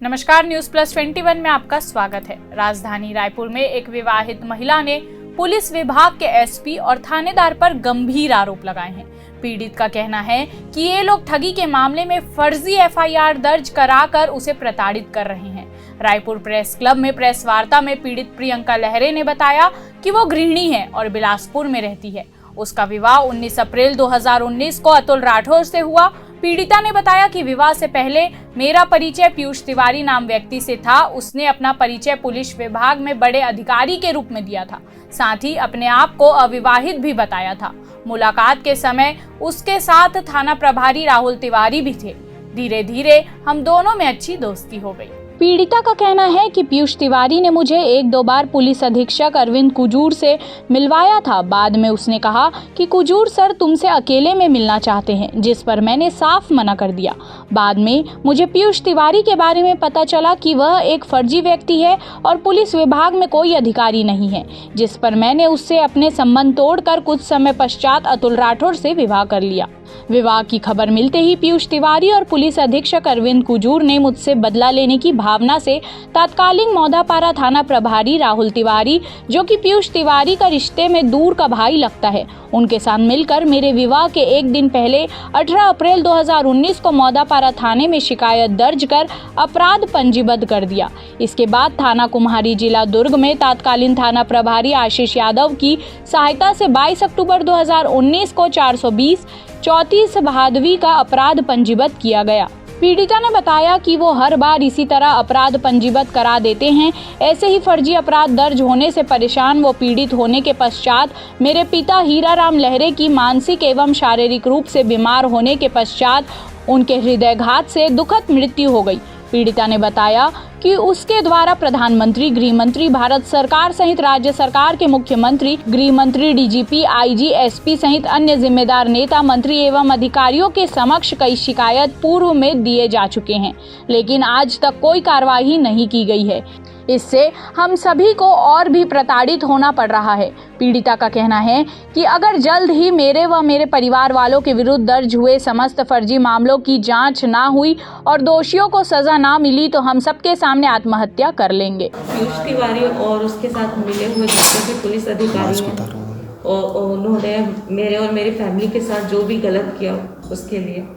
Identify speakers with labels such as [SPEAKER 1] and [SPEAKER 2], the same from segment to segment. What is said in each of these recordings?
[SPEAKER 1] नमस्कार, news plus 21 में आपका स्वागत है। राजधानी रायपुर में एक विवाहित महिला ने पुलिस विभाग के एसपी और थानेदार पर गंभीर आरोप लगाए हैं। पीड़ित का कहना है कि ये लोग ठगी के मामले में फर्जी एफआईआर दर्ज कराकर उसे प्रताड़ित कर रहे हैं। रायपुर प्रेस क्लब में प्रेस वार्ता में पीड़ित प्रियंका लहरे ने बताया कि वो गृहिणी है और बिलासपुर में रहती है। उसका विवाह 19 अप्रैल 2019 को अतुल राठौर से हुआ। पीड़िता ने बताया कि विवाह से पहले मेरा परिचय पीयूष तिवारी नाम व्यक्ति से था। उसने अपना परिचय पुलिस विभाग में बड़े अधिकारी के रूप में दिया था, साथ ही अपने आप को अविवाहित भी बताया था। मुलाकात के समय उसके साथ थाना प्रभारी राहुल तिवारी भी थे। धीरे धीरे हम दोनों में अच्छी दोस्ती हो गई। पीड़िता का कहना है कि पीयूष तिवारी ने मुझे 1-2 बार पुलिस अधीक्षक अरविंद कुजूर से मिलवाया था। बाद में उसने कहा कि कुजूर सर तुमसे अकेले में मिलना चाहते हैं, जिस पर मैंने साफ मना कर दिया। बाद में मुझे पीयूष तिवारी के बारे में पता चला कि वह एक फर्जी व्यक्ति है और पुलिस विभाग में कोई अधिकारी नहीं है, जिस पर मैंने उससे अपने संबंध तोड़कर कुछ समय पश्चात अतुल राठौर से विवाह कर लिया। विवाह की खबर मिलते ही पीयूष तिवारी और पुलिस अधीक्षक अरविंद कुजूर ने मुझसे बदला लेने की भावना से तत्कालीन मौदापारा थाना प्रभारी राहुल तिवारी, जो कि पीयूष तिवारी का रिश्ते में दूर का भाई लगता है, उनके साथ मिलकर मेरे विवाह के एक दिन पहले 18 अप्रैल 2019 को मौदापारा थाने में शिकायत दर्ज कर अपराध पंजीबद्ध कर दिया। इसके बाद थाना कुम्हारी जिला दुर्ग में तत्कालीन थाना प्रभारी आशीष यादव की सहायता से 22 अक्टूबर 2019 को 420 34 भादवी का अपराध पंजीबद्ध किया गया। पीड़िता ने बताया कि वो हर बार इसी तरह अपराध पंजीबद्ध करा देते हैं। ऐसे ही फर्जी अपराध दर्ज होने से परेशान वो पीड़ित होने के पश्चात मेरे पिता हीराराम लहरे की मानसिक एवं शारीरिक रूप से बीमार होने के पश्चात उनके हृदयघात से दुखद मृत्यु हो गई। पीड़िता ने बताया कि उसके द्वारा प्रधानमंत्री, गृह मंत्री, भारत सरकार सहित राज्य सरकार के मुख्यमंत्री, गृह मंत्री, डीजीपी, आईजी, एसपी सहित अन्य जिम्मेदार नेता, मंत्री एवं अधिकारियों के समक्ष कई शिकायत पूर्व में दिए जा चुके हैं, लेकिन आज तक कोई कार्रवाई नहीं की गई है। इससे हम सभी को और भी प्रताड़ित होना पड़ रहा है। पीड़िता का कहना है कि अगर जल्द ही मेरे व मेरे परिवार वालों के विरुद्ध दर्ज हुए समस्त फर्जी मामलों की जांच ना हुई और दोषियों को सजा ना मिली तो हम सबके सामने आत्महत्या कर लेंगे।
[SPEAKER 2] पीयूष तिवारी और उसके साथ मिले हुए जितने भी पुलिस अधिकारी हैं, उन्होंने मेरे और मेरी फैमिली के साथ जो भी गलत किया उसके लिए।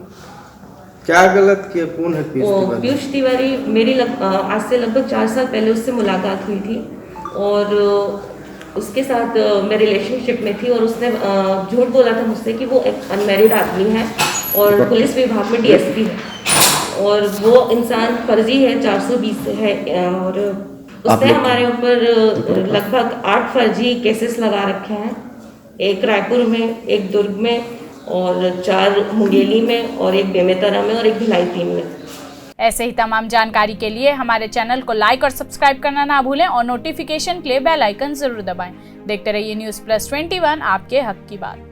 [SPEAKER 3] क्या गलत किया? कौन है
[SPEAKER 2] पीयूष तिवारी? मेरी आज से लगभग 4 साल पहले उससे मुलाकात हुई थी और उसके साथ मैं रिलेशनशिप में थी और उसने झूठ बोला था मुझसे कि वो एक अनमैरिड आदमी है और पुलिस विभाग में डीएसपी है और वो इंसान फर्जी है, 420 से है और उसने हमारे ऊपर लगभग 8 फर्जी केसेस लगा रखे हैं, एक रायपुर में, एक दुर्ग में और 4 मुंगेली में और एक बेमेतरा में और एक भिलाई 3 में।
[SPEAKER 1] ऐसे ही तमाम जानकारी के लिए हमारे चैनल को लाइक और सब्सक्राइब करना ना भूलें और नोटिफिकेशन के लिए बेल आइकन जरूर दबाएं। देखते रहिए न्यूज प्लस 21, आपके हक की बात।